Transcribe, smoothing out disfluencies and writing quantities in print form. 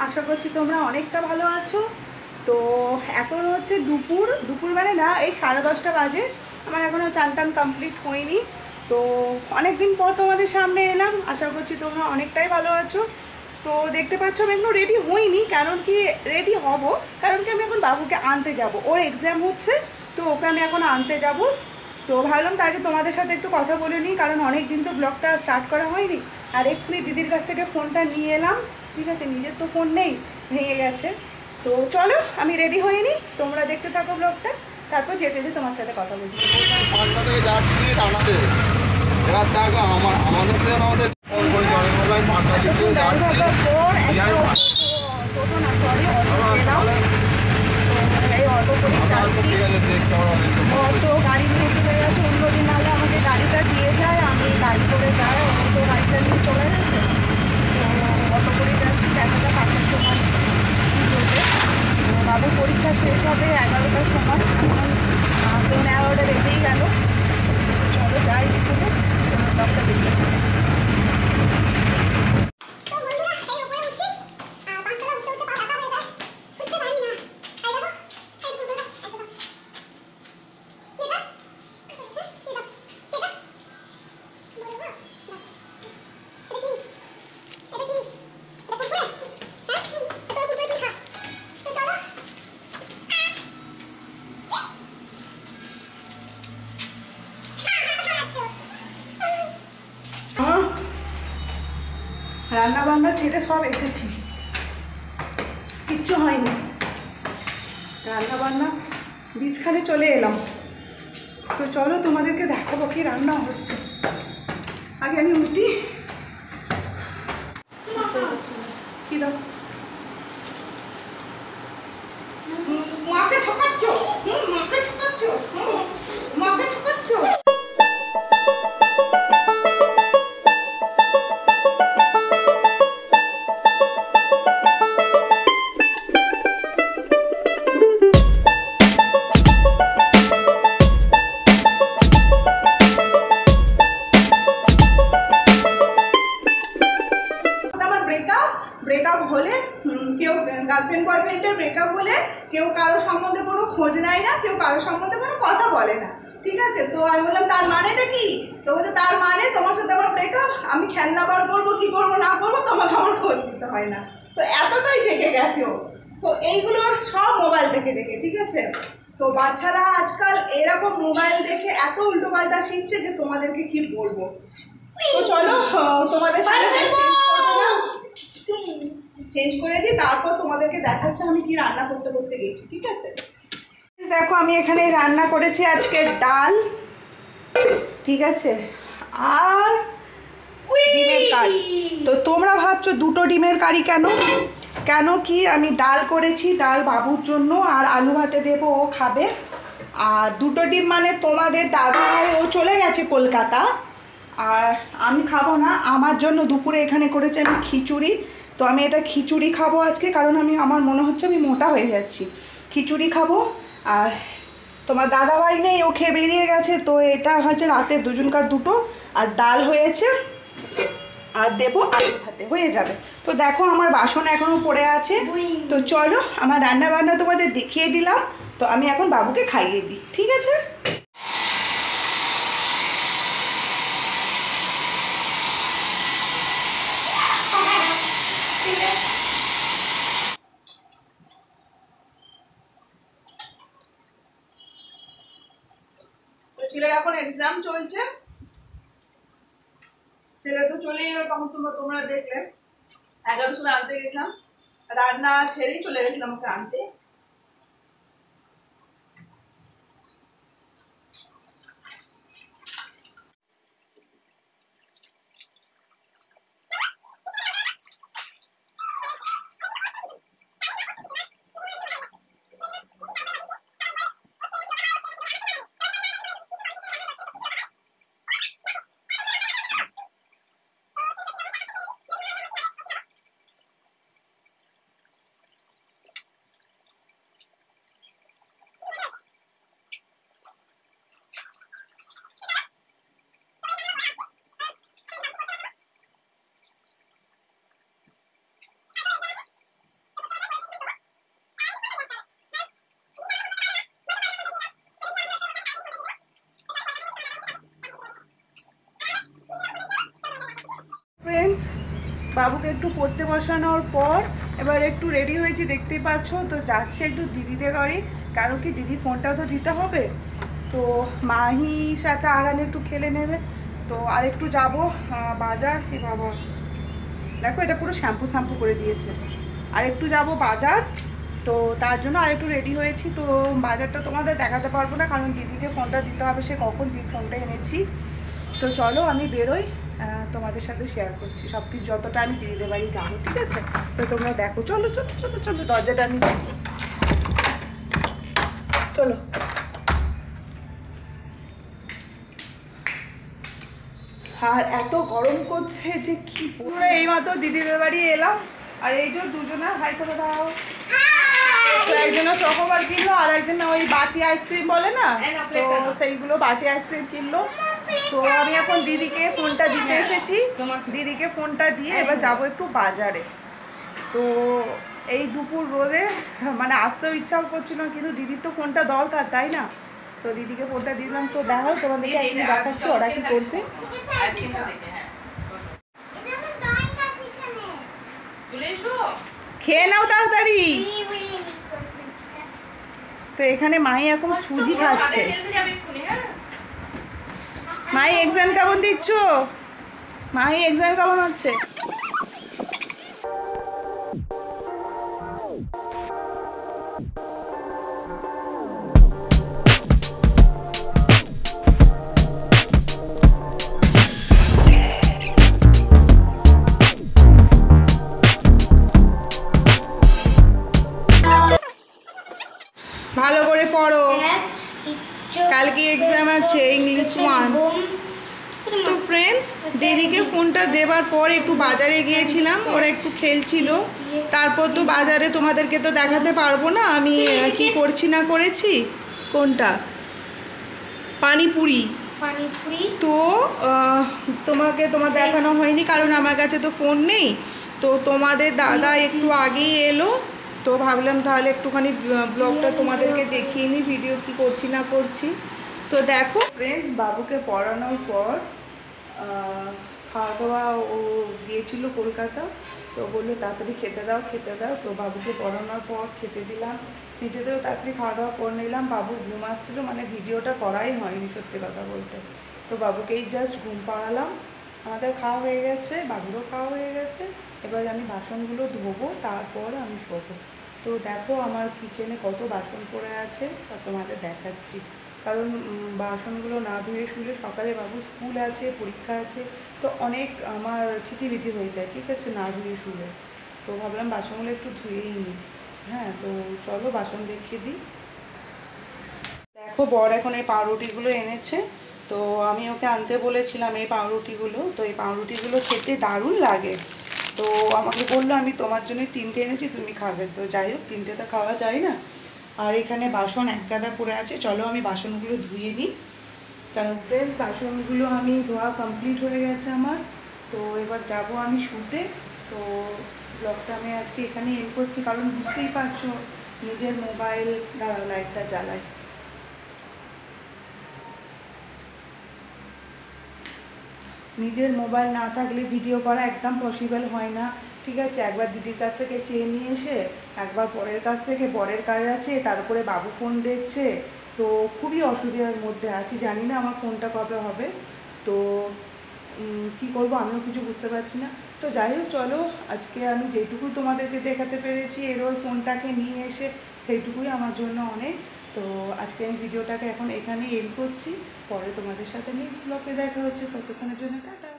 আশা করছি তোমরা অনেকটা ভালো আছো। তো এখন হচ্ছে দুপুর মানে না, এই 10:30 বাজে। আমার এখনও চান টান কমপ্লিট হয়নি। তো অনেক দিন পর তোমাদের সামনে এলাম। আশা করছি তোমরা অনেকটাই ভালো আছো। তো দেখতে পাচ্ছ আমি এখনো রেডি হইনি, কারণ কি রেডি হব, কারণ কি আমি এখন বাবুকে আনতে যাব, ওর এক্সাম হচ্ছে। তো ওকে আমি এখন আনতে যাব। তো ভাবলাম তার আগে তোমাদের সাথে একটু কথা বলে নিই, কারণ অনেক দিন তো ব্লগটা স্টার্ট করা হয়নি। আর এক্ষুনি দিদির কাছ থেকে ফোনটা নিয়ে এলাম। ঠিক আছে, নিজের তো ফোন নেই, ভেঙে গেছে। তো চলো আমি রেডি হয়ে নিই, তোমরা দেখতে থাকো ব্লগটা, তারপর যেতে যেতে তোমার সাথে কথা বলছি। যাচ্ছি রানাতে, এবার দেখো আমাদের অটো গাড়ি নিয়ে চলে গেছে। অন্যদিন নাহলে আমাকে গাড়িটা দিয়ে যায়, আমি গাড়ি করে যাই, অটো গাড়িটা নিয়ে চলে গেছে। তো অটো করে যাচ্ছি, 11:05 সময় বলবে। তো বাবুর পরীক্ষা শেষ হবে 11টার সময়, এখন 11টা বেজেই গেল। চলো যাই স্কুলে, তোমার ব্লগটা দেখতে হবে। রান্না বান্না ছেড়ে সব এসেছি, কিচ্ছু হয়নি। রান্না বান্না বীজখানে চলে এলাম। তো চলো তোমাদেরকে দেখাবো কি রান্না হচ্ছে। আগে আমি উঠি। কি দাও, মাকে ঠকাচ্ছ, মাকে ঠকাচ্ছ, মাকে ঠকাচ্ছ। ব্রেকআপ হলে কেউ গার্লফ্রেন্ড বয়ফ্রেন্ডের ব্রেকআপ হলে কেউ কারোর সম্বন্ধে কোনো খোঁজ নেয় না, কেউ কারোর সম্বন্ধে কোনো কথা বলে না। ঠিক আছে, তো আমি বললাম তার মানেটা কি? তো বলছে তার মানে তোমার সাথে আমার ব্রেকআপ, আমি খেলনা বার করবো কি করবো না করবো তোমাকে আমার খোঁজ নিতে হয় না। তো এতটাই রেগে গেছে ও। তো এইগুলোর সব মোবাইল দেখে দেখে। ঠিক আছে, তো বাচ্চারা আজকাল এরকম মোবাইল দেখে এত উল্টোপাল্টা শিখছে যে তোমাদেরকে কি বলবো। তো চলো তোমাদের সাথে চেঞ্জ করে দিই, তারপর তোমাদেরকে দেখাচ্ছি আমি কি রান্না করতে করতে গেছি। ঠিক আছে, দেখো আমি এখানে রান্না করেছি আজকে ডাল, ঠিক আছে, আর ডিমের কারি। তো তোমরা ভাবছো দুটো ডিমের কারি কেন? কেন কি আমি ডাল করেছি, ডাল বাবুর জন্য, আর আলু ভাতে দেবো, ও খাবে। আর দুটো ডিম মানে তোমাদের দাদা ও চলে গেছে কলকাতা, আর আমি খাবো না। আমার জন্য দুপুরে এখানে করেছি আমি খিচুড়ি। তো আমি এটা খিচুড়ি খাবো আজকে, কারণ আমার মনে হচ্ছে আমি মোটা হয়ে যাচ্ছি। খিচুড়ি খাবো। আর তোমার দাদাভাই নেই, ও খেয়ে বেরিয়ে গেছে। তো এটা হচ্ছে রাতে দুজনকার দুটো, আর ডাল হয়েছে, আর দেবো আলু ভাতে, হয়ে যাবে। তো দেখো আমার বাসন এখনও পড়ে আছে। তো চলো আমার রান্না বান্না তোমাদের দেখিয়ে দিলাম। তো আমি এখন বাবুকে খাইয়ে দিই। ঠিক আছে, ছেলের এখন এক্সাম চলছে। ছেলে তো চলেই এলো, তখন তোমরা দেখলে 11টার সময় আনতে গেছিলাম, রান্না ছেড়েই চলে গেছিলাম ওকে আনতে। ফ্রেন্ডস, বাবুকে একটু পড়তে বসানোর পর এবার একটু রেডি হয়েছি, দেখতেই পাচ্ছ। তো যাচ্ছে একটু দিদিদের বাড়ি, কারণ কি দিদি ফোনটাও তো দিতে হবে। তো মাহির সাথে আরানে একটু খেলে নেবে। তো আর একটু যাবো বাজার। এ বাবা, দেখো এটা পুরো শ্যাম্পু করে দিয়েছে। আর একটু যাব বাজার, তো তার জন্য আর একটু রেডি হয়েছি। তো বাজারটা তোমাদের দেখাতে পারবো না, কারণ দিদিকে ফোনটা দিতে হবে, সে কখন ফোনটা এনেছি। তো চলো আমি বেরোই, তোমাদের সাথে শেয়ার করছি সব কিছু, যতটা আমি দিদিদের বাড়ি যাবো, ঠিক আছে? তো তোমরা দেখো, চলো চলো চলো চলো, দরজাটা আমি চলো। আর এত গরম করছে যে কি পুরো। এইমাত্র দিদিদের বাড়ি এলাম, আর এই যে দুজনের হাই করে দাও। তো একজনের চকোবার কিনলো, আর একজন ওই বাটি আইসক্রিম বলে না, তো সেইগুলো বাটি আইসক্রিম কিনলো। তো আমি এখন দিদিকে ফোনটা দিতে এসেছি, দিদিকে ফোনটা দিয়ে এবার যাবো একটু বাজারে। তো এই দুপুর রোদে মানে আসতেও ইচ্ছাও করছিল, কিন্তু দিদির তো ফোনটা দরকার, তাই না? তো দিদিকে ফোনটা দিলাম। তো দেখো তোমাদেরকে একটু দেখাচ্ছি ওরা কি করছে। খেয়ে নাও তাড়াতাড়ি। তো এখানে মাই এখন সুজি খাচ্ছে। মাই এক্সাম কেমন দিচ্ছ? মাই এক্সাম কেমন হচ্ছে? ভালো করে পড়ো, কালকে এক্সাম আছে ইংলিশ 1। তো ফ্রেন্ডস, দিদিকে ফোনটা দেবার পর একটু বাজারে গিয়েছিলাম, ওরা একটু খেলছিল। তারপর তো বাজারে তোমাদেরকে তো দেখাতে পারবো না আমি কি করছি না করেছি। কোনটা? পানিপুরি। তো তোমার দেখানো হয়নি, কারণ আমার কাছে তো ফোন নেই। তো তোমাদের দাদা একটু আগেই এলো, তো ভাবলাম তাহলে একটুখানি ব্লগটা তোমাদেরকে দেখিয়ে নিই, ভিডিও কি করছি না করছি। তো দেখো ফ্রেন্ডস, বাবুকে পড়ানোর পর খাওয়া দাওয়া, ও গিয়েছিল কলকাতা, তো বললো তাড়াতাড়ি খেতে দাও। তো বাবুকে পড়ানোর পর খেতে দিলাম, নিজেদেরও তাড়াতাড়ি খাওয়া দাওয়া করে নিলাম। বাবু ঘুম আসছিলো, মানে ভিডিওটা করাই হয়নি সত্যি কথা বলতে। তো বাবুকেই জাস্ট ঘুম পাড়ালাম। আমাদের খাওয়া হয়ে গেছে, বাবুরও খাওয়া হয়ে গেছে। এবার আমি বাসনগুলো ধোবো, তারপর আমি শোবো। তো দেখো আমার কিচেনে কত বাসন পড়ে আছে, তা তোমাদের দেখাচ্ছি। কারণ বাসনগুলো না ধুয়ে শুলে সকালে বাবু স্কুল আছে, পরীক্ষা আছে, তো অনেক আমার ছিটিবিটি হয়ে যায়, ঠিক আছে, না ধুয়ে শুলে। তো ভাবলাম বাসনগুলো একটু ধুয়েই নিই। হ্যাঁ, তো চলো বাসন দেখিয়ে দিই। দেখো বর এখন এই পাউরুটিগুলো এনেছে, তো আমি ওকে আনতে বলেছিলাম এই পাউরুটিগুলো। তো এই পাউরুটিগুলো খেতে দারুণ লাগে। তো আমাকে বললো আমি তোমার জন্য 3টে এনেছি, তুমি খাবে। তো যাই হোক, 3টে তো খাওয়া যায় না। আর এখানে বাসন এক গাদা পড়ে আছে, চলো আমি বাসনগুলো ধুয়ে নিই। কারণ ফ্রেন্ডস, বাসনগুলো আমি ধোয়া কমপ্লিট হয়ে গেছে আমার। তো এবার যাব আমি শুতে। তো ব্লগটা আমি আজকে এখানে এন্ড করছি, কারণ বুঝতেই পারছো নিজের মোবাইল, লাইটটা জ্বালাই। নিজের মোবাইল না থাকলে ভিডিও করা একদম পসিবল হয় না, ঠিক আছে? একবার দিদির কাছ থেকে চেয়ে নিয়ে এসে, একবার বরের কাছ থেকে, বরের কাজ আছে, তারপরে বাবু ফোন দেখছে। তো খুবই অসুবিধার মধ্যে আছি, জানি না আমার ফোনটা কবে হবে। তো কি করব আমিও কিছু বুঝতে পারছি না। তো যাই হোক, চলো আজকে আমি যেটুকু তোমাদেরকে দেখাতে পেরেছি এর ফোনটাকে নিয়ে এসে, সেইটুকুই আমার জন্য অনেক। তো আজকে আমি ভিডিওটাকে এখন এখানেই এন্ড করছি। পরে তোমাদের সাথে নেক্সট ব্লগে দেখা হচ্ছে, ততক্ষণের জন্য টাটা।